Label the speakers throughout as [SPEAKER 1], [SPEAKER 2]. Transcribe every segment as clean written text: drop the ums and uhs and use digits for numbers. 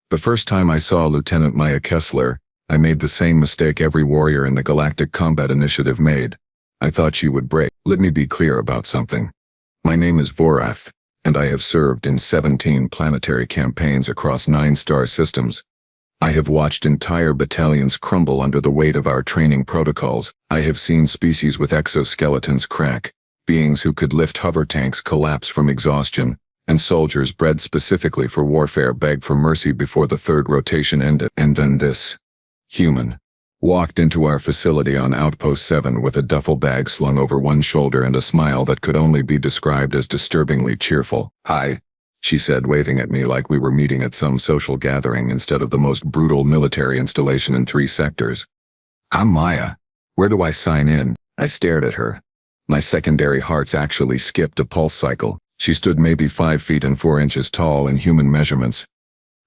[SPEAKER 1] The first time I saw Lieutenant Maya Kessler, I made the same mistake every warrior in the Galactic Combat Initiative made. I thought she would break. Let me be clear about something. My name is Vorath, and I have served in 17 planetary campaigns across 9 star systems. I have watched entire battalions crumble under the weight of our training protocols. I have seen species with exoskeletons crack, beings who could lift hover tanks collapse from exhaustion, and soldiers bred specifically for warfare beg for mercy before the 3rd rotation ended. And then this human walked into our facility on Outpost 7 with a duffel bag slung over one shoulder and a smile that could only be described as disturbingly cheerful. "Hi," she said, waving at me like we were meeting at some social gathering instead of the most brutal military installation in 3 sectors. "I'm Maya. Where do I sign in?" I stared at her. My secondary hearts actually skipped a pulse cycle. She stood maybe 5 feet and 4 inches tall in human measurements.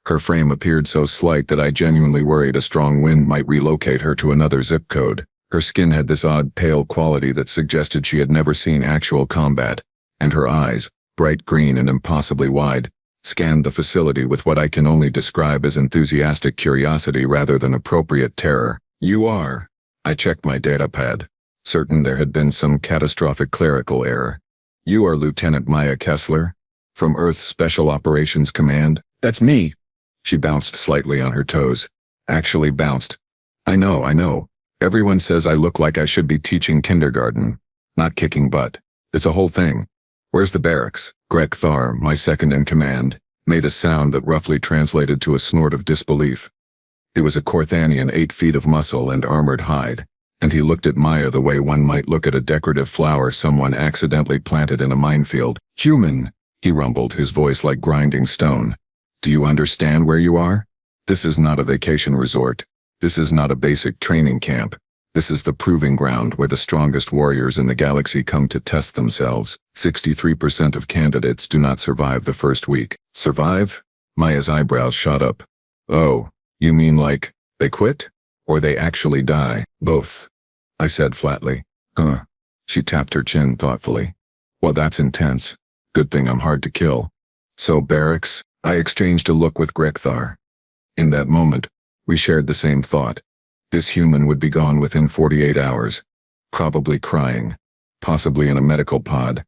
[SPEAKER 1] Her frame appeared so slight that I genuinely worried a strong wind might relocate her to another zip code. Her skin had this odd pale quality that suggested she had never seen actual combat, and her eyes, bright green and impossibly wide, scanned the facility with what I can only describe as enthusiastic curiosity rather than appropriate terror. "You are." I checked my datapad, certain there had been some catastrophic clerical error. "You are Lieutenant Maya Kessler? From Earth's Special Operations Command?" "That's me." She bounced slightly on her toes. Actually bounced. I know. Everyone says I look like I should be teaching kindergarten, not kicking butt. It's a whole thing. "Where's the barracks?" Greg Thar, my second in command, made a sound that roughly translated to a snort of disbelief. He was a Korthanian 8 feet of muscle and armored hide, and he looked at Maya the way one might look at a decorative flower someone accidentally planted in a minefield. "Human," he rumbled, his voice like grinding stone. "Do you understand where you are? This is not a vacation resort. This is not a basic training camp. This is the proving ground where the strongest warriors in the galaxy come to test themselves. 63% of candidates do not survive the first week." "Survive?" Maya's eyebrows shot up. "Oh, you mean like, they quit? Or they actually die?" "Both," I said flatly. "Huh." She tapped her chin thoughtfully. "Well, that's intense. Good thing I'm hard to kill." "So barracks?" I exchanged a look with Grekthar. In that moment, we shared the same thought. This human would be gone within 48 hours. Probably crying. Possibly in a medical pod.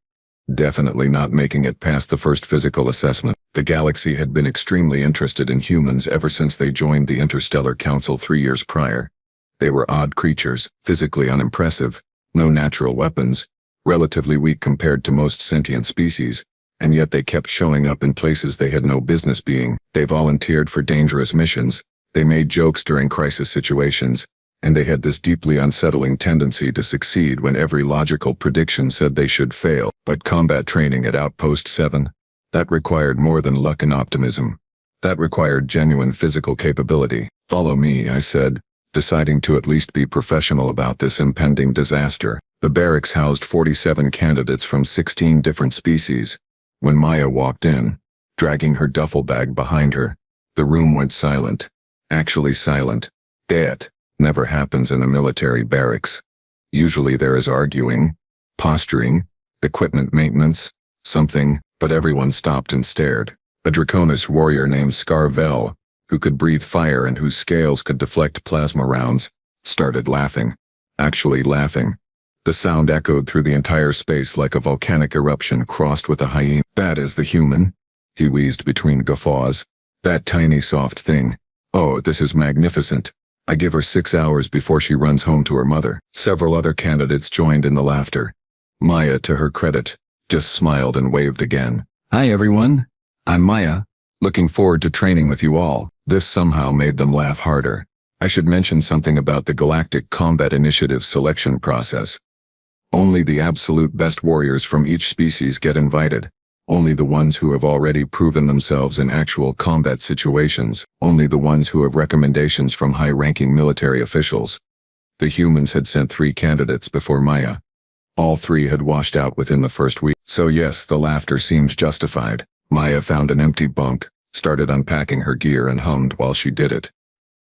[SPEAKER 1] Definitely not making it past the first physical assessment. The galaxy had been extremely interested in humans ever since they joined the Interstellar Council 3 years prior. They were odd creatures, physically unimpressive, no natural weapons, relatively weak compared to most sentient species, and yet they kept showing up in places they had no business being. They volunteered for dangerous missions, they made jokes during crisis situations, and they had this deeply unsettling tendency to succeed when every logical prediction said they should fail. But combat training at Outpost 7? That required more than luck and optimism. That required genuine physical capability. "Follow me," I said, deciding to at least be professional about this impending disaster. The barracks housed 47 candidates from 16 different species. When Maya walked in, dragging her duffel bag behind her, the room went silent. Actually silent. That never happens in a military barracks. Usually there is arguing, posturing, equipment maintenance, something, but everyone stopped and stared. A Draconis warrior named Scarvel, who could breathe fire and whose scales could deflect plasma rounds, started laughing. Actually laughing. The sound echoed through the entire space like a volcanic eruption crossed with a hyena. "That is the human," he wheezed between guffaws. "That tiny soft thing. Oh, this is magnificent. I give her 6 hours before she runs home to her mother." Several other candidates joined in the laughter. Maya, to her credit, just smiled and waved again. "Hi everyone. I'm Maya. Looking forward to training with you all." This somehow made them laugh harder. I should mention something about the Galactic Combat Initiative selection process. Only the absolute best warriors from each species get invited. Only the ones who have already proven themselves in actual combat situations. Only the ones who have recommendations from high-ranking military officials. The humans had sent 3 candidates before Maya. All 3 had washed out within the first week. So yes, the laughter seemed justified. Maya found an empty bunk, started unpacking her gear and hummed while she did it.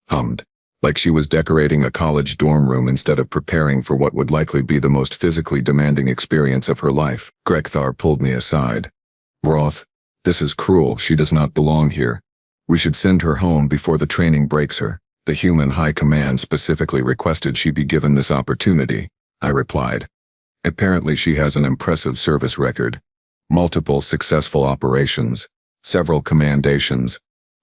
[SPEAKER 1] Hummed. Like she was decorating a college dorm room instead of preparing for what would likely be the most physically demanding experience of her life. Grekthar pulled me aside. "Roth, this is cruel. She does not belong here. We should send her home before the training breaks her. The human high command specifically requested she be given this opportunity, I replied. Apparently she has an impressive service record. Multiple successful operations. Several commendations.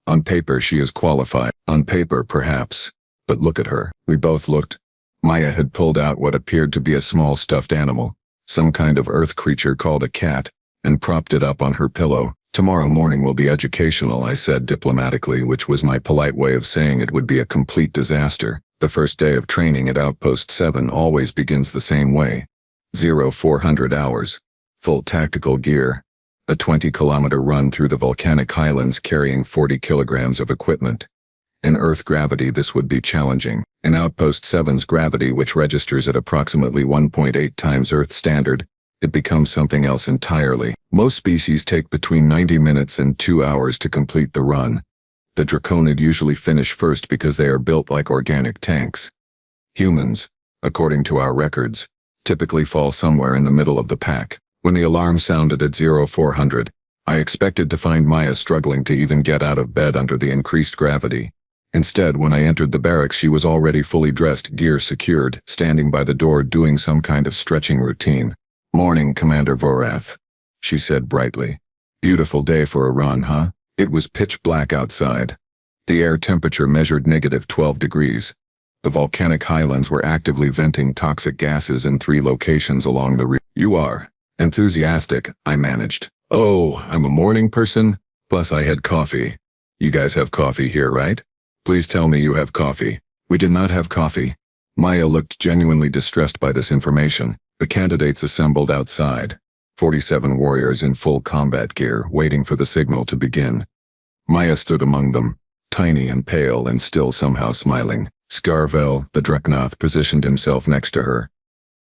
[SPEAKER 1] On paper she is qualified. On paper perhaps. But look at her. We both looked. Maya had pulled out what appeared to be a small stuffed animal, some kind of earth creature called a cat, and propped it up on her pillow. Tomorrow morning will be educational, I said diplomatically, which was my polite way of saying it would be a complete disaster. The first day of training at Outpost 7 always begins the same way. 0400 hours. Full tactical gear. A 20-kilometer run through the volcanic highlands carrying 40 kilograms of equipment. In Earth gravity this would be challenging. In Outpost 7's gravity, which registers at approximately 1.8 times Earth standard, it becomes something else entirely. Most species take between 90 minutes and 2 hours to complete the run. The Draconid usually finish first because they are built like organic tanks. Humans, according to our records, typically fall somewhere in the middle of the pack. When the alarm sounded at 0400, I expected to find Maya struggling to even get out of bed under the increased gravity. Instead, when I entered the barracks, she was already fully dressed, gear secured, standing by the door doing some kind of stretching routine. "Morning, Commander Vorath," she said brightly. "Beautiful day for a run, huh?" It was pitch black outside. The air temperature measured -12 degrees. The volcanic highlands were actively venting toxic gases in 3 locations along the route. "You are enthusiastic," I managed. "Oh, I'm a morning person, plus I had coffee. You guys have coffee here, right? Please tell me you have coffee." We did not have coffee. Maya looked genuinely distressed by this information. The candidates assembled outside. 47 warriors in full combat gear, waiting for the signal to begin. Maya stood among them, tiny and pale and still somehow smiling. Scarvel, the Dreknath, positioned himself next to her.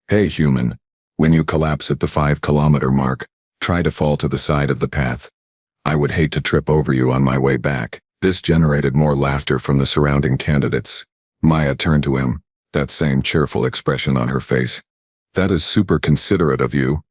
[SPEAKER 1] "Hey human, when you collapse at the 5-kilometer mark, try to fall to the side of the path. I would hate to trip over you on my way back." This generated more laughter from the surrounding candidates. Maya turned to him, that same cheerful expression on her face. "That is super considerate of you,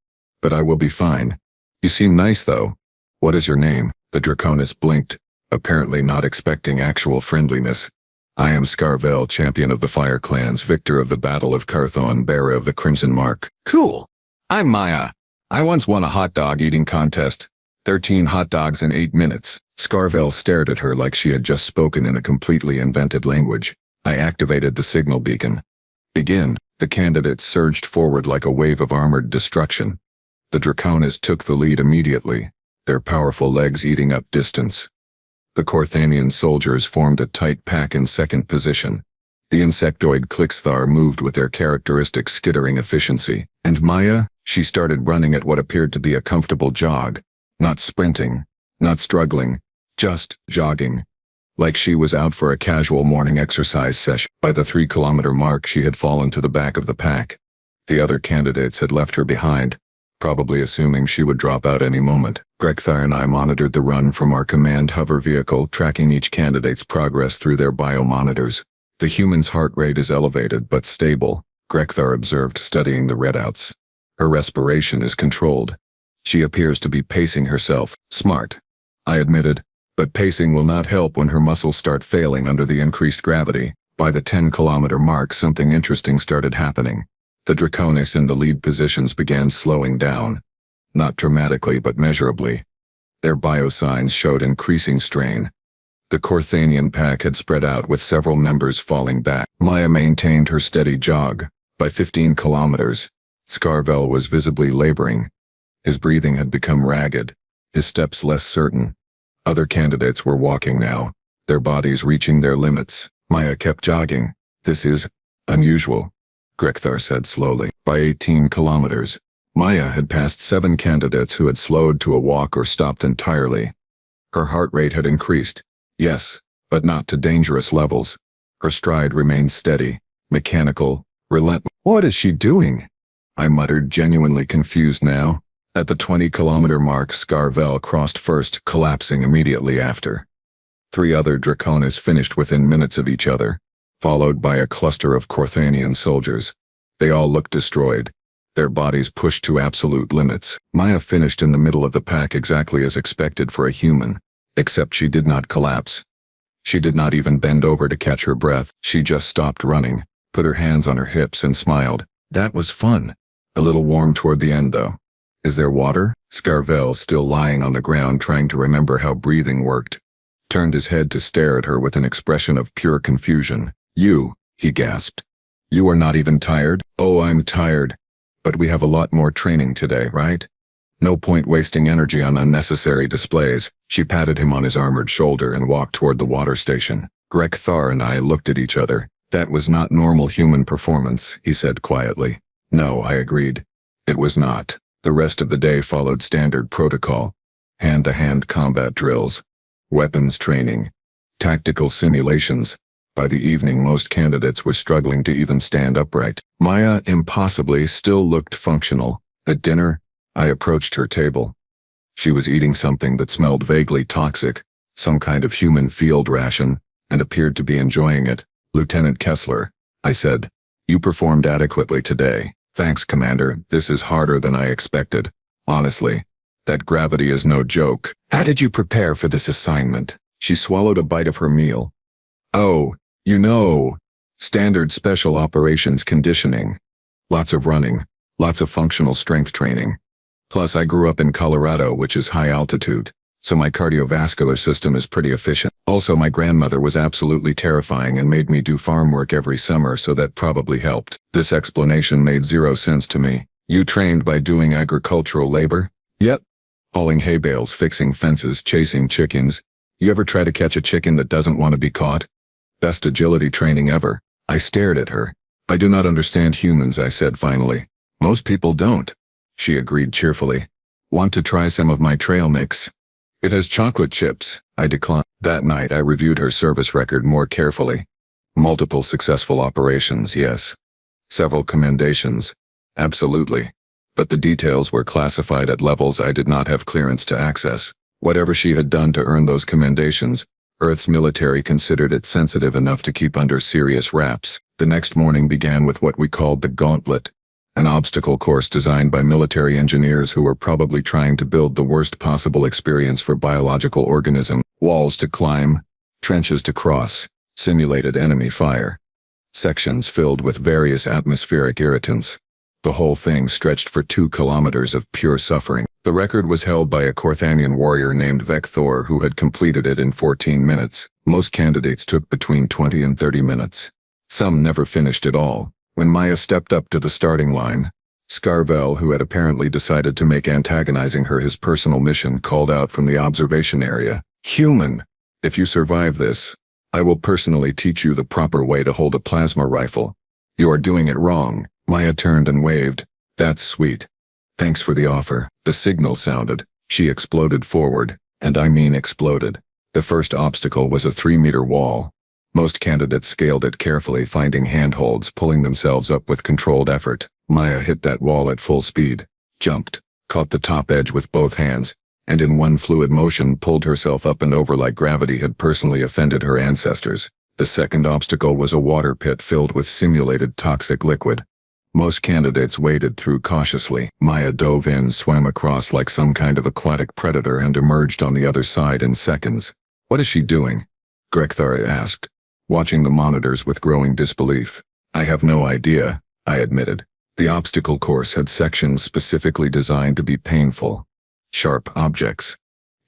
[SPEAKER 1] but I will be fine. You seem nice though. What is your name?" The Draconis blinked, apparently not expecting actual friendliness. "I am Scarvel, champion of the Fire Clans, victor of the Battle of Carthon, bearer of the Crimson Mark." "Cool. I'm Maya. I once won a hot dog eating contest. 13 hot dogs in 8 minutes. Scarvel stared at her like she had just spoken in a completely invented language. I activated the signal beacon. "Begin." The candidates surged forward like a wave of armored destruction. The Draconis took the lead immediately, their powerful legs eating up distance. The Corthanian soldiers formed a tight pack in second position. The insectoid Clixthar moved with their characteristic skittering efficiency. And Maya, she started running at what appeared to be a comfortable jog. Not sprinting, not struggling, just jogging. Like she was out for a casual morning exercise session. By the 3-kilometer mark, she had fallen to the back of the pack. The other candidates had left her behind, probably assuming she would drop out any moment. Grekthar and I monitored the run from our command hover vehicle, tracking each candidate's progress through their biomonitors. "The human's heart rate is elevated but stable," Grekthar observed, studying the readouts. "Her respiration is controlled. She appears to be pacing herself." "Smart," I admitted. "But pacing will not help when her muscles start failing under the increased gravity." By the 10-kilometer mark, something interesting started happening. The Draconis in the lead positions began slowing down. Not dramatically but measurably. Their biosigns showed increasing strain. The Corthanian pack had spread out with several members falling back. Maya maintained her steady jog. By 15 kilometers, Scarvel was visibly laboring. His breathing had become ragged, his steps less certain. Other candidates were walking now, their bodies reaching their limits. Maya kept jogging. "This is unusual," Grekthar said slowly. By 18 kilometers, Maya had passed 7 candidates who had slowed to a walk or stopped entirely. Her heart rate had increased, yes, but not to dangerous levels. Her stride remained steady, mechanical, relentless. "What is she doing?" I muttered, genuinely confused now. At the 20-kilometer mark, Scarvel crossed first, collapsing immediately after. 3 other Draconis finished within minutes of each other, followed by a cluster of Corthanian soldiers. They all looked destroyed, their bodies pushed to absolute limits. Maya finished in the middle of the pack exactly as expected for a human. Except she did not collapse. She did not even bend over to catch her breath. She just stopped running, put her hands on her hips and smiled. That was fun. A little warm toward the end though. Is there water? Scarvel, still lying on the ground trying to remember how breathing worked, turned his head to stare at her with an expression of pure confusion. You, he gasped. You are not even tired? Oh, I'm tired. But we have a lot more training today, right? No point wasting energy on unnecessary displays. She patted him on his armored shoulder and walked toward the water station. Grekthar and I looked at each other. That was not normal human performance, he said quietly. No, I agreed. It was not. The rest of the day followed standard protocol. Hand-to-hand combat drills, weapons training, tactical simulations. By the evening, most candidates were struggling to even stand upright. Maya, impossibly, still looked functional. At dinner, I approached her table. She was eating something that smelled vaguely toxic, some kind of human field ration, and appeared to be enjoying it. Lieutenant Kessler, I said, you performed adequately today. Thanks, Commander. This is harder than I expected. Honestly, that gravity is no joke. How did you prepare for this assignment? She swallowed a bite of her meal. Oh, you know, standard special operations conditioning. Lots of running, lots of functional strength training. Plus, I grew up in Colorado, which is high altitude, so my cardiovascular system is pretty efficient. Also, my grandmother was absolutely terrifying and made me do farm work every summer, so that probably helped. This explanation made zero sense to me. You trained by doing agricultural labor? Yep. Hauling hay bales, fixing fences, chasing chickens. You ever try to catch a chicken that doesn't want to be caught? Best agility training ever. I stared at her. I do not understand humans, I said finally. Most people don't. She agreed cheerfully. Want to try some of my trail mix? It has chocolate chips. I declined. That night I reviewed her service record more carefully. Multiple successful operations, yes. Several commendations. Absolutely. But the details were classified at levels I did not have clearance to access. Whatever she had done to earn those commendations, Earth's military considered it sensitive enough to keep under serious wraps. The next morning began with what we called the gauntlet, an obstacle course designed by military engineers who were probably trying to build the worst possible experience for biological organisms. Walls to climb, trenches to cross, simulated enemy fire. Sections filled with various atmospheric irritants. The whole thing stretched for 2 kilometers of pure suffering. The record was held by a Korthanian warrior named Vekthor who had completed it in 14 minutes. Most candidates took between 20 and 30 minutes. Some never finished at all. When Maya stepped up to the starting line, Scarvel, who had apparently decided to make antagonizing her his personal mission, called out from the observation area, "Human, if you survive this, I will personally teach you the proper way to hold a plasma rifle. You are doing it wrong." Maya turned and waved. That's sweet. Thanks for the offer. The signal sounded. She exploded forward, and I mean exploded. The first obstacle was a 3-meter wall. Most candidates scaled it carefully, finding handholds, pulling themselves up with controlled effort. Maya hit that wall at full speed, jumped, caught the top edge with both hands, and in one fluid motion pulled herself up and over like gravity had personally offended her ancestors. The second obstacle was a water pit filled with simulated toxic liquid. Most candidates waded through cautiously. Maya dove in, swam across like some kind of aquatic predator, and emerged on the other side in seconds. What is she doing? Grekthar asked, watching the monitors with growing disbelief. I have no idea, I admitted. The obstacle course had sections specifically designed to be painful. Sharp objects,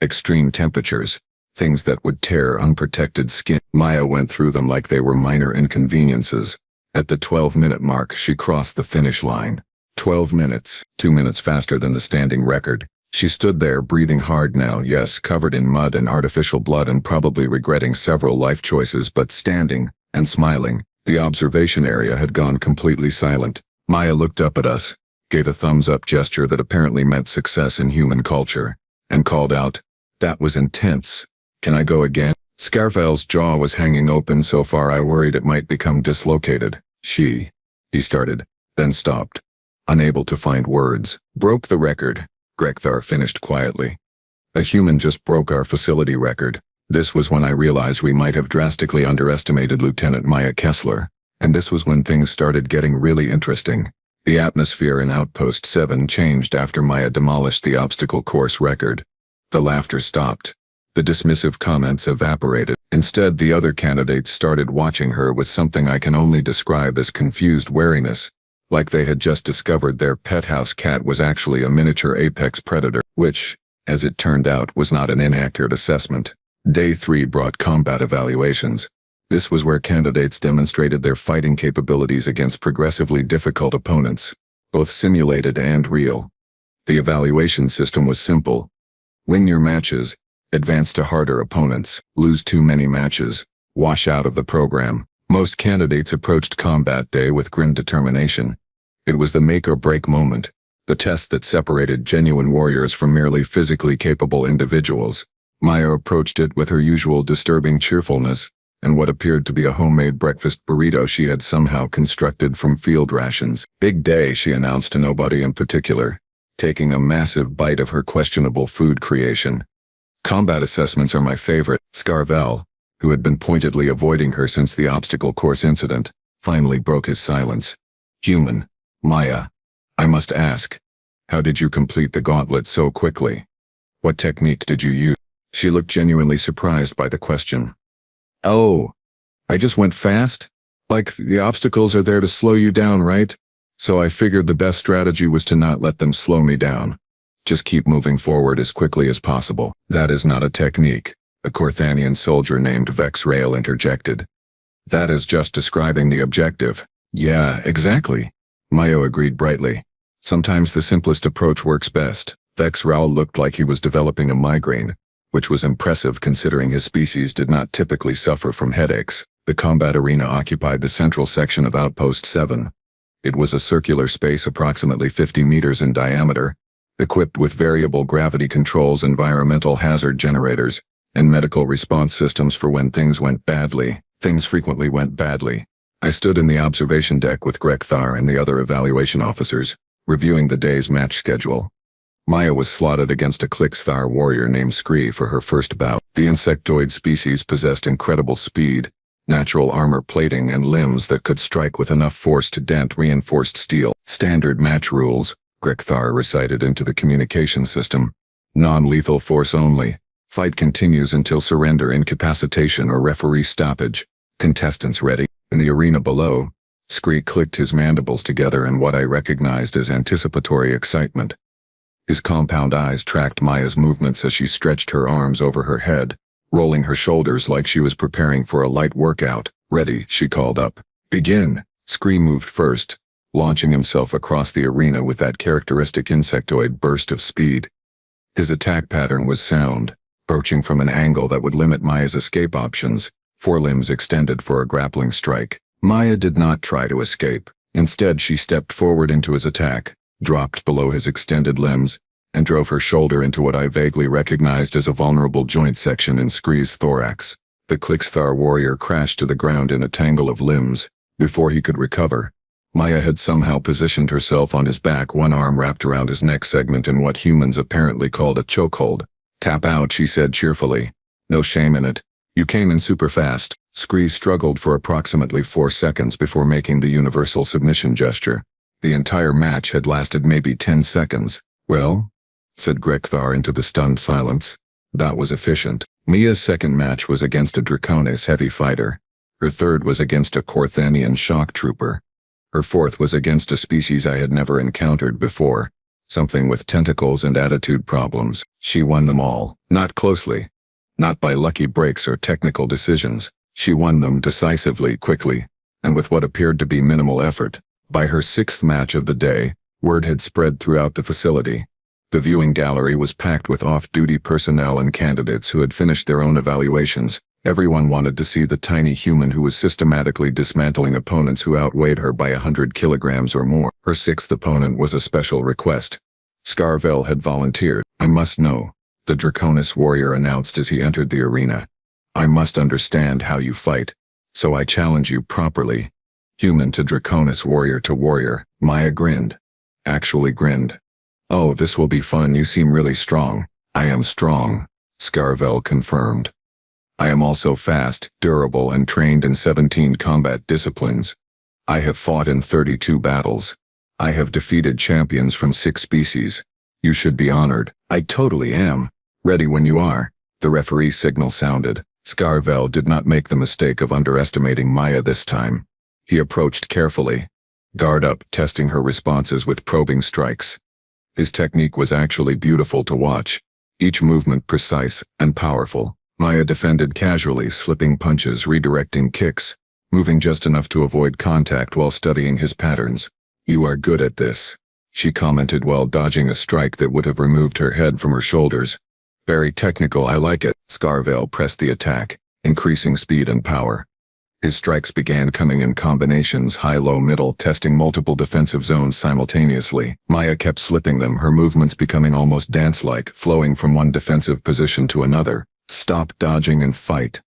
[SPEAKER 1] extreme temperatures, things that would tear unprotected skin. Maya went through them like they were minor inconveniences. At the 12-minute mark, she crossed the finish line. 12 minutes, 2 minutes faster than the standing record. She stood there, breathing hard now, yes, covered in mud and artificial blood and probably regretting several life choices, but standing and smiling. The observation area had gone completely silent. Maya looked up at us, gave a thumbs-up gesture that apparently meant success in human culture, and called out, "That was intense. Can I go again?" Scarvel's jaw was hanging open so far I worried it might become dislocated. He started, then stopped, unable to find words. Broke the record, Grekthar finished quietly. A human just broke our facility record. This was when I realized we might have drastically underestimated Lieutenant Maya Kessler, and this was when things started getting really interesting. The atmosphere in Outpost 7 changed after Maya demolished the obstacle course record. The laughter stopped. The dismissive comments evaporated. Instead, the other candidates started watching her with something I can only describe as confused wariness, like they had just discovered their pet house cat was actually a miniature apex predator, which, as it turned out, was not an inaccurate assessment. Day 3 brought combat evaluations. This was where candidates demonstrated their fighting capabilities against progressively difficult opponents, both simulated and real. The evaluation system was simple. Win your matches, advance to harder opponents, lose too many matches, wash out of the program. Most candidates approached combat day with grim determination. It was the make-or-break moment, the test that separated genuine warriors from merely physically capable individuals. Maya approached it with her usual disturbing cheerfulness, and what appeared to be a homemade breakfast burrito she had somehow constructed from field rations. Big day, she announced to nobody in particular, taking a massive bite of her questionable food creation. Combat assessments are my favorite. Scarvel, who had been pointedly avoiding her since the obstacle course incident, finally broke his silence. Human. Maya. I must ask. How did you complete the gauntlet so quickly? What technique did you use? She looked genuinely surprised by the question. Oh. I just went fast? Like, the obstacles are there to slow you down, right? So I figured the best strategy was to not let them slow me down. Just keep moving forward as quickly as possible. That is not a technique, a Corthanian soldier named Vexrael interjected. That is just describing the objective. Yeah, exactly. Mayo agreed brightly. Sometimes the simplest approach works best. Vexrael looked like he was developing a migraine, which was impressive considering his species did not typically suffer from headaches. The combat arena occupied the central section of Outpost 7. It was a circular space approximately 50 meters in diameter, equipped with variable gravity controls, environmental hazard generators, and medical response systems for when things went badly. Things frequently went badly. I stood in the observation deck with Grekthar and the other evaluation officers, reviewing the day's match schedule. Maya was slotted against a Klixthar warrior named Scree for her first bout. The insectoid species possessed incredible speed, natural armor plating, and limbs that could strike with enough force to dent reinforced steel. Standard match rules, Grekthar recited into the communication system. Non-lethal force only. Fight continues until surrender, incapacitation, or referee stoppage. Contestants ready. In the arena below, Scree clicked his mandibles together in what I recognized as anticipatory excitement. His compound eyes tracked Maya's movements as she stretched her arms over her head, rolling her shoulders like she was preparing for a light workout. Ready, she called up. Begin. Scree moved first, launching himself across the arena with that characteristic insectoid burst of speed. His attack pattern was sound, approaching from an angle that would limit Maya's escape options, forelimbs extended for a grappling strike. Maya did not try to escape. Instead, she stepped forward into his attack, dropped below his extended limbs, and drove her shoulder into what I vaguely recognized as a vulnerable joint section in Scree's thorax. The Klixthar warrior crashed to the ground in a tangle of limbs. Before he could recover, Maya had somehow positioned herself on his back, one arm wrapped around his neck segment in what humans apparently called a chokehold. Tap out, she said cheerfully. No shame in it. You came in super fast. Scree struggled for approximately 4 seconds before making the universal submission gesture. The entire match had lasted maybe 10 seconds. Well, said Grekthar into the stunned silence. That was efficient. Mia's second match was against a Draconis heavy fighter. Her third was against a Corthanian shock trooper. Her fourth was against a species I had never encountered before, something with tentacles and attitude problems. She won them all, not closely, not by lucky breaks or technical decisions. She won them decisively, quickly, and with what appeared to be minimal effort. By her 6th match of the day, word had spread throughout the facility. The viewing gallery was packed with off-duty personnel and candidates who had finished their own evaluations. Everyone wanted to see the tiny human who was systematically dismantling opponents who outweighed her by 100 kilograms or more. Her 6th opponent was a special request. Scarvel had volunteered. I must know, the Draconis warrior announced as he entered the arena. I must understand how you fight, so I challenge you properly. Human to Draconis, warrior to warrior. Maya grinned. Actually grinned. Oh, this will be fun. You seem really strong. I am strong, Scarvel confirmed. I am also fast, durable, and trained in 17 combat disciplines. I have fought in 32 battles. I have defeated champions from 6 species. You should be honored. I totally am. Ready when you are. The referee signal sounded. Scarvel did not make the mistake of underestimating Maya this time. He approached carefully. Guard up, testing her responses with probing strikes. His technique was actually beautiful to watch. Each movement precise and powerful. Maya defended casually, slipping punches, redirecting kicks, moving just enough to avoid contact while studying his patterns. "You are good at this," she commented while dodging a strike that would have removed her head from her shoulders. "Very technical, I like it." Scarvel pressed the attack, increasing speed and power. His strikes began coming in combinations, high, low, middle, testing multiple defensive zones simultaneously. Maya kept slipping them, her movements becoming almost dance-like, flowing from one defensive position to another. "Stop dodging and fight."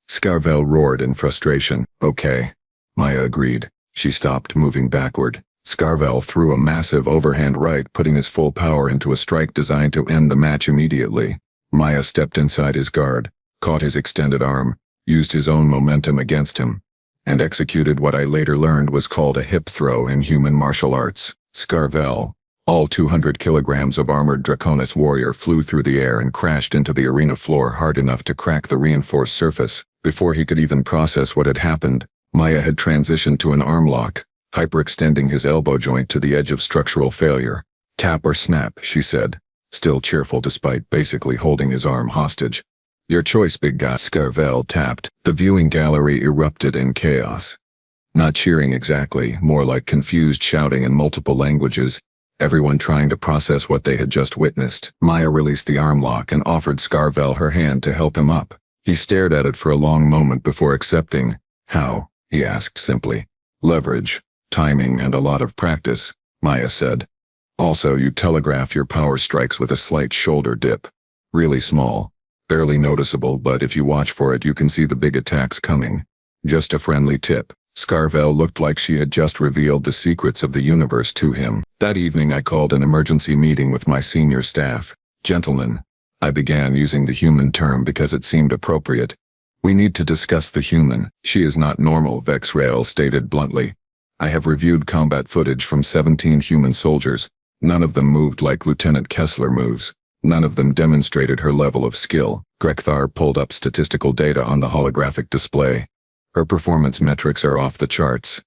[SPEAKER 1] Scarvel roared in frustration. "Okay." Maya agreed. She stopped moving backward. Scarvel threw a massive overhand right, putting his full power into a strike designed to end the match immediately. Maya stepped inside his guard, caught his extended arm, used his own momentum against him, and executed what I later learned was called a hip throw in human martial arts. Scarvel, all 200 kilograms of armored Draconis warrior, flew through the air and crashed into the arena floor hard enough to crack the reinforced surface. Before he could even process what had happened, Maya had transitioned to an arm lock, hyperextending his elbow joint to the edge of structural failure. "Tap or snap," she said, still cheerful despite basically holding his arm hostage. "Your choice, big guy." Scarvel tapped. The viewing gallery erupted in chaos. Not cheering exactly, more like confused shouting in multiple languages, everyone trying to process what they had just witnessed. Maya released the arm lock and offered Scarvel her hand to help him up. He stared at it for a long moment before accepting. "How?" he asked simply. "Leverage, timing, and a lot of practice," Maya said. "Also, you telegraph your power strikes with a slight shoulder dip. Really small. Barely noticeable, but if you watch for it you can see the big attacks coming. Just a friendly tip." Scarvel looked like she had just revealed the secrets of the universe to him. That evening I called an emergency meeting with my senior staff. "Gentlemen," I began, using the human term because it seemed appropriate, "we need to discuss the human. She is not normal," Vexrael stated bluntly. "I have reviewed combat footage from 17 human soldiers. None of them moved like Lieutenant Kessler moves. None of them demonstrated her level of skill." Grekthar pulled up statistical data on the holographic display. "Her performance metrics are off the charts.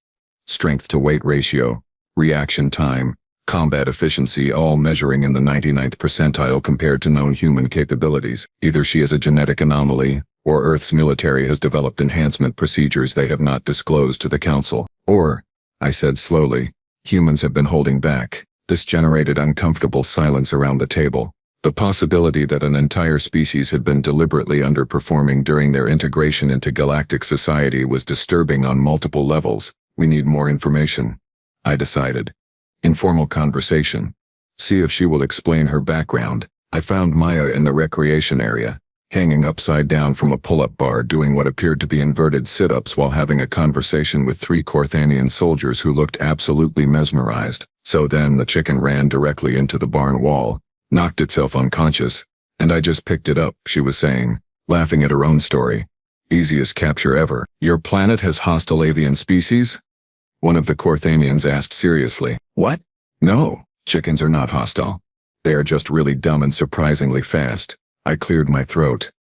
[SPEAKER 1] Strength to weight ratio, reaction time, combat efficiency, all measuring in the 99th percentile compared to known human capabilities. Either she is a genetic anomaly, or Earth's military has developed enhancement procedures they have not disclosed to the Council. Or," I said slowly, "humans have been holding back." This generated uncomfortable silence around the table. The possibility that an entire species had been deliberately underperforming during their integration into galactic society was disturbing on multiple levels. "We need more information," I decided. "Informal conversation. See if she will explain her background." I found Maya in the recreation area, hanging upside down from a pull-up bar, doing what appeared to be inverted sit-ups while having a conversation with 3 Corthanian soldiers who looked absolutely mesmerized. "So then the chicken ran directly into the barn wall, knocked itself unconscious, and I just picked it up," she was saying, laughing at her own story. "Easiest capture ever." "Your planet has hostile avian species?" one of the Corthanians asked seriously. "What?" "No, chickens are not hostile. They are just really dumb and surprisingly fast." I cleared my throat.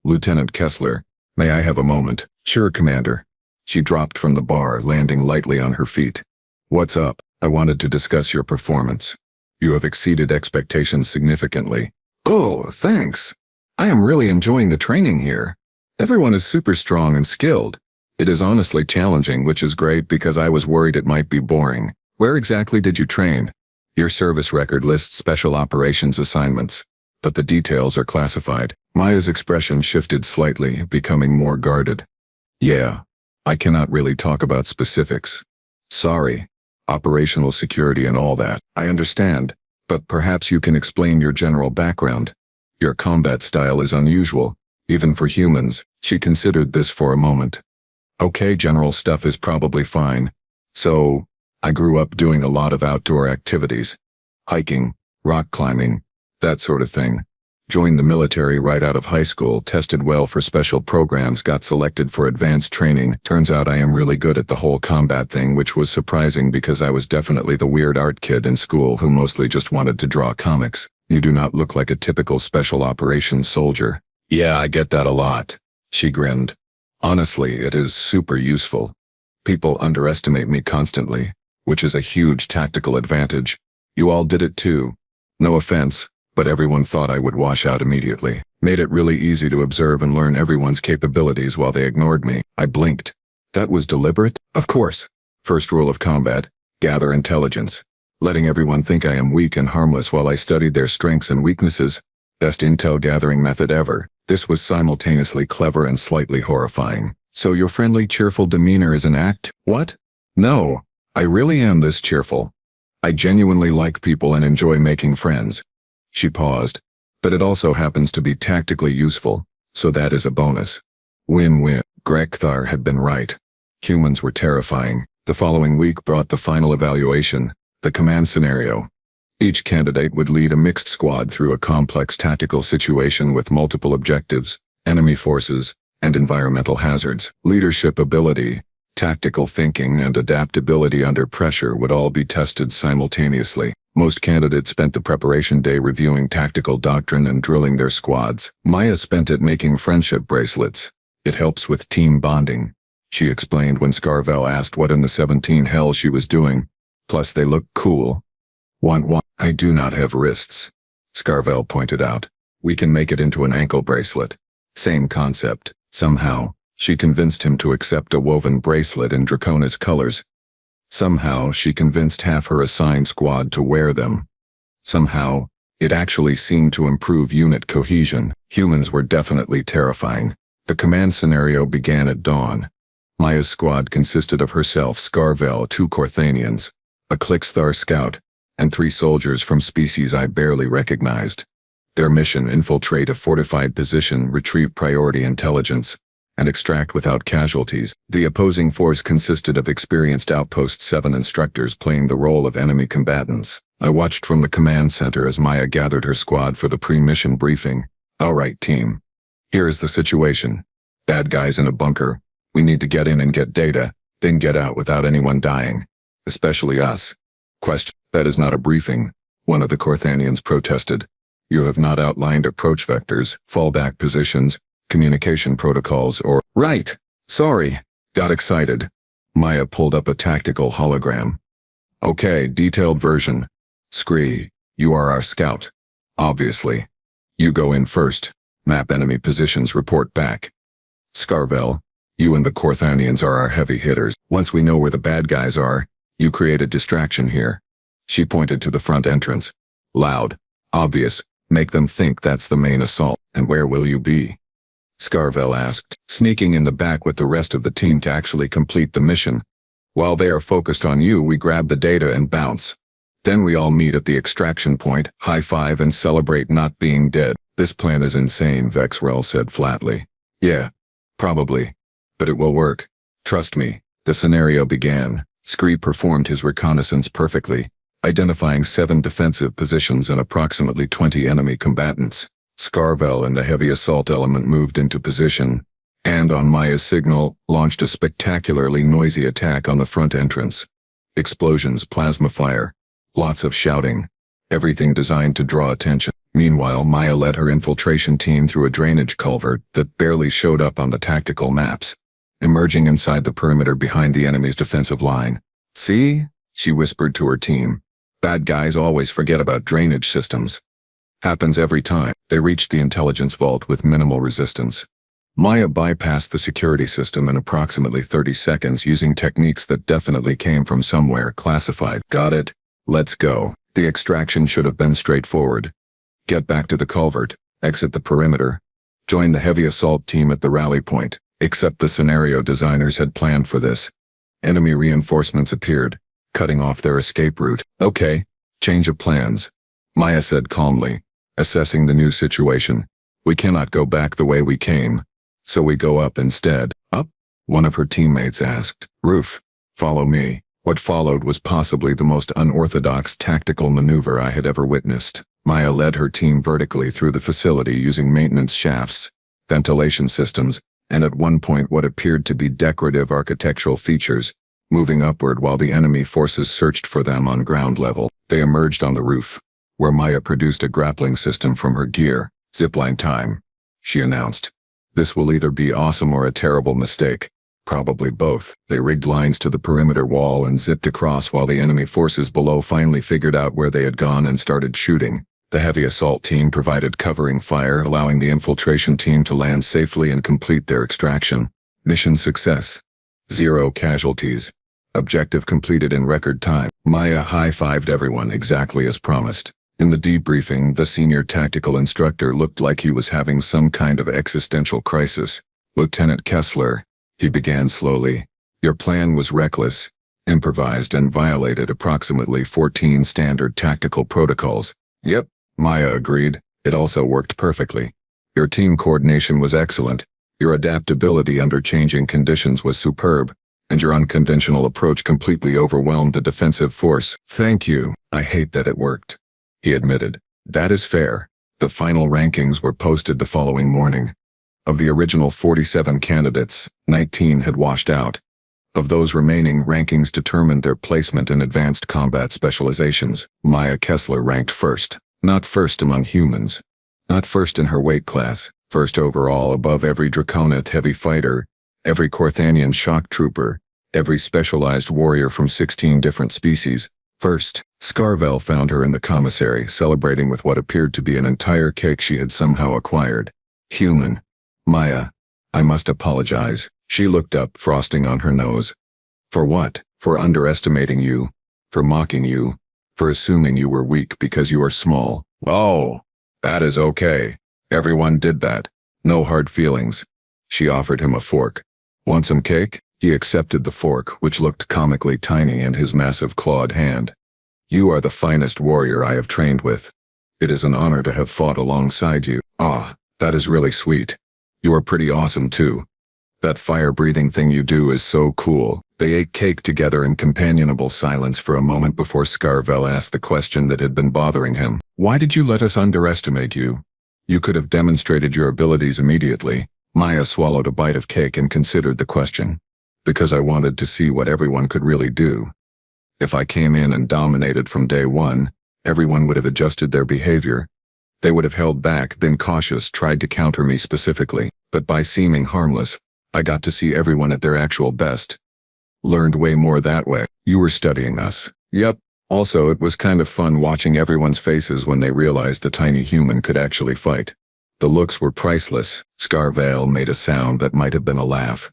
[SPEAKER 1] "Lieutenant Kessler, may I have a moment?" "Sure, Commander." She dropped from the bar, landing lightly on her feet. "What's up?" "I wanted to discuss your performance. You have exceeded expectations significantly." "Oh, thanks. I am really enjoying the training here. Everyone is super strong and skilled. It is honestly challenging, which is great because I was worried it might be boring." "Where exactly did you train?" "Your service record lists special operations assignments, but the details are classified." Maya's expression shifted slightly, becoming more guarded. "Yeah, I cannot really talk about specifics. Sorry. Operational security and all that." "I understand, but perhaps you can explain your general background. Your combat style is unusual, even for humans." She considered this for a moment. "Okay, general stuff is probably fine. So, I grew up doing a lot of outdoor activities. Hiking, rock climbing, that sort of thing. Joined the military right out of high school, tested well for special programs, got selected for advanced training. Turns out I am really good at the whole combat thing, which was surprising because I was definitely the weird art kid in school who mostly just wanted to draw comics. You do not look like a typical special operations soldier. Yeah, I get that a lot. She grinned. Honestly, it is super useful. People underestimate me constantly, which is a huge tactical advantage. You all did it too. No offense, but everyone thought I would wash out immediately. Made it really easy to observe and learn everyone's capabilities while they ignored me. I blinked. That was deliberate? Of course. First rule of combat, gather intelligence. Letting everyone think I am weak and harmless while I studied their strengths and weaknesses. Best intel gathering method ever. This was simultaneously clever and slightly horrifying. So your friendly, cheerful demeanor is an act? What? No, I really am this cheerful. I genuinely like people and enjoy making friends. She paused. But it also happens to be tactically useful, so that is a bonus. Win-win. Grekthar had been right. Humans were terrifying. The following week brought the final evaluation, the command scenario. Each candidate would lead a mixed squad through a complex tactical situation with multiple objectives, enemy forces, and environmental hazards. Leadership ability, tactical thinking, and adaptability under pressure would all be tested simultaneously. Most candidates spent the preparation day reviewing tactical doctrine and drilling their squads. Maya spent it making friendship bracelets. It helps with team bonding, she explained when Scarvel asked what in the 17 hell she was doing. Plus they look cool. Want? I do not have wrists, Scarvel pointed out. We can make it into an ankle bracelet. Same concept. Somehow, she convinced him to accept a woven bracelet in Dracona's colors. Somehow, she convinced half her assigned squad to wear them. Somehow, it actually seemed to improve unit cohesion. Humans were definitely terrifying. The command scenario began at dawn. Maya's squad consisted of herself, Scarvel, 2 Corthanians, a Clixthar scout, and 3 soldiers from species I barely recognized. Their mission: infiltrate a fortified position, retrieve priority intelligence, and extract without casualties. The opposing force consisted of experienced Outpost 7 instructors playing the role of enemy combatants. I watched from the command center as Maya gathered her squad for the pre-mission briefing. All right, team. Here is the situation. Bad guys in a bunker. We need to get in and get data, then get out without anyone dying. Especially us. Question: that is not a briefing, one of the Corthanians protested. You have not outlined approach vectors, fallback positions, communication protocols, or— Right! Sorry. Got excited. Maya pulled up a tactical hologram. Okay, detailed version. Scree, you are our scout. Obviously. You go in first. Map enemy positions, report back. Scarvel, you and the Corthanians are our heavy hitters. Once we know where the bad guys are, you create a distraction here. She pointed to the front entrance. Loud. Obvious. Make them think that's the main assault. And where will you be? Scarvel asked. Sneaking in the back with the rest of the team to actually complete the mission. While they are focused on you, we grab the data and bounce. Then we all meet at the extraction point, high five, and celebrate not being dead. This plan is insane, Vexrel said flatly. Yeah, probably. But it will work. Trust me. The scenario began. Scree performed his reconnaissance perfectly, identifying 7 defensive positions and approximately 20 enemy combatants. Scarvel and the heavy assault element moved into position, and on Maya's signal, launched a spectacularly noisy attack on the front entrance. Explosions, plasma fire, lots of shouting, everything designed to draw attention. Meanwhile, Maya led her infiltration team through a drainage culvert that barely showed up on the tactical maps, emerging inside the perimeter behind the enemy's defensive line. See? She whispered to her team. Bad guys always forget about drainage systems. Happens every time. They reached the intelligence vault with minimal resistance. Maya bypassed the security system in approximately 30 seconds using techniques that definitely came from somewhere classified. Got it. Let's go. The extraction should have been straightforward. Get back to the culvert, exit the perimeter, join the heavy assault team at the rally point. Except the scenario designers had planned for this. Enemy reinforcements appeared, cutting off their escape route. Okay, change of plans, Maya said calmly, assessing the new situation. We cannot go back the way we came, so we go up instead. Up? One of her teammates asked. Roof, follow me. What followed was possibly the most unorthodox tactical maneuver I had ever witnessed. Maya led her team vertically through the facility using maintenance shafts, ventilation systems, and at one point what appeared to be decorative architectural features, moving upward while the enemy forces searched for them on ground level. They emerged on the roof, where Maya produced a grappling system from her gear. Zipline time. she announced. "This will either be awesome or a terrible mistake. Probably both." They rigged lines to the perimeter wall and zipped across while the enemy forces below finally figured out where they had gone and started shooting. The heavy assault team provided covering fire, allowing the infiltration team to land safely and complete their extraction. Mission success. 0 casualties. Objective completed in record time. Maya high-fived everyone exactly as promised. In the debriefing, the senior tactical instructor looked like he was having some kind of existential crisis. "Lieutenant Kessler," he began slowly, "your plan was reckless, improvised, and violated approximately 14 standard tactical protocols." "Yep," Maya agreed. "It also worked perfectly. Your team coordination was excellent, your adaptability under changing conditions was superb, and your unconventional approach completely overwhelmed the defensive force." "Thank you. I hate that it worked," he admitted. "That is fair." The final rankings were posted the following morning. Of the original 47 candidates, 19 had washed out. Of those remaining, rankings determined their placement in advanced combat specializations. Maya Kessler ranked first. Not first among humans. Not first in her weight class. First overall above every Draconith heavy fighter, every Korthanian shock trooper, every specialized warrior from 16 different species. First, Scarvel found her in the commissary, celebrating with what appeared to be an entire cake she had somehow acquired. "Human. Maya, I must apologize." She looked up, frosting on her nose. "For what? For underestimating you. For mocking you. For assuming you were weak because you are small." "Oh, that is okay. Everyone did that. No hard feelings." She offered him a fork. "Want some cake?" He accepted the fork, which looked comically tiny in his massive clawed hand. "You are the finest warrior I have trained with. It is an honor to have fought alongside you." "Ah, that is really sweet. You are pretty awesome too. That fire-breathing thing you do is so cool." They ate cake together in companionable silence for a moment before Scarvel asked the question that had been bothering him. "Why did you let us underestimate you? You could have demonstrated your abilities immediately." Maya swallowed a bite of cake and considered the question. "Because I wanted to see what everyone could really do. If I came in and dominated from day one, everyone would have adjusted their behavior. They would have held back, been cautious, tried to counter me specifically. But by seeming harmless, I got to see everyone at their actual best. Learned way more that way." "You were studying us." "Yep. Also, it was kind of fun watching everyone's faces when they realized the tiny human could actually fight. The looks were priceless." Scarvel made a sound that might have been a laugh.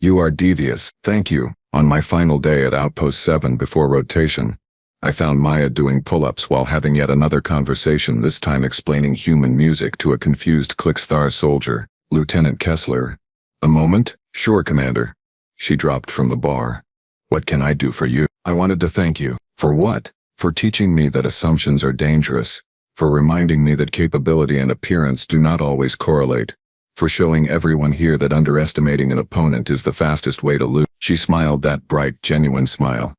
[SPEAKER 1] "You are devious." "Thank you." On my final day at Outpost 7 before rotation, I found Maya doing pull-ups while having yet another conversation, this time explaining human music to a confused Klicksthar soldier. "Lieutenant Kessler." "A moment?" "Sure, Commander." She dropped from the bar. "What can I do for you?" "I wanted to thank you." "For what?" "For teaching me that assumptions are dangerous. For reminding me that capability and appearance do not always correlate. For showing everyone here that underestimating an opponent is the fastest way to lose." She smiled that bright, genuine smile.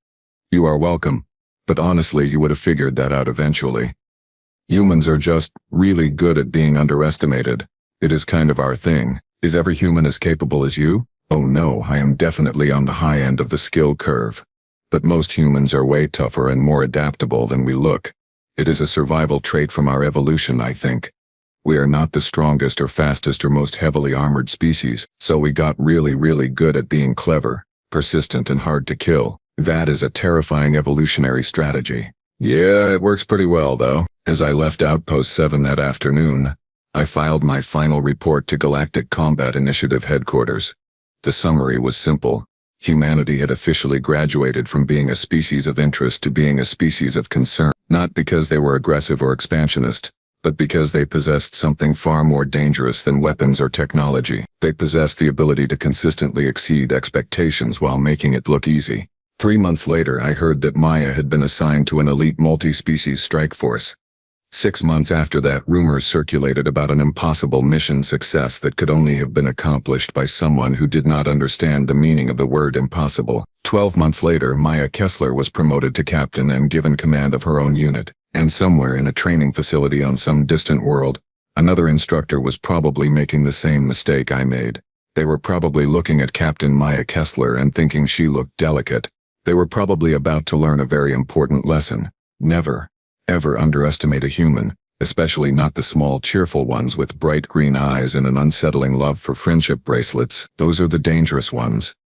[SPEAKER 1] "You are welcome. But honestly, you would have figured that out eventually. Humans are just really good at being underestimated. It is kind of our thing." "Is every human as capable as you?" "Oh no, I am definitely on the high end of the skill curve. But most humans are way tougher and more adaptable than we look. It is a survival trait from our evolution, I think. We are not the strongest or fastest or most heavily armored species, so we got really good at being clever, persistent, and hard to kill. That is a terrifying evolutionary strategy." "Yeah, it works pretty well though." As I left Outpost 7 that afternoon, I filed my final report to Galactic Combat Initiative headquarters. The summary was simple. Humanity had officially graduated from being a species of interest to being a species of concern, not because they were aggressive or expansionist, but because they possessed something far more dangerous than weapons or technology. They possessed the ability to consistently exceed expectations while making it look easy. 3 months later, I heard that Maya had been assigned to an elite multi-species strike force. 6 months after that, rumors circulated about an impossible mission success that could only have been accomplished by someone who did not understand the meaning of the word impossible. 12 months later, Maya Kessler was promoted to captain and given command of her own unit. And somewhere in a training facility on some distant world, another instructor was probably making the same mistake I made. They were probably looking at Captain Maya Kessler and thinking she looked delicate. They were probably about to learn a very important lesson. Never, ever underestimate a human. Especially not the small, cheerful ones with bright green eyes and an unsettling love for friendship bracelets. Those are the dangerous ones.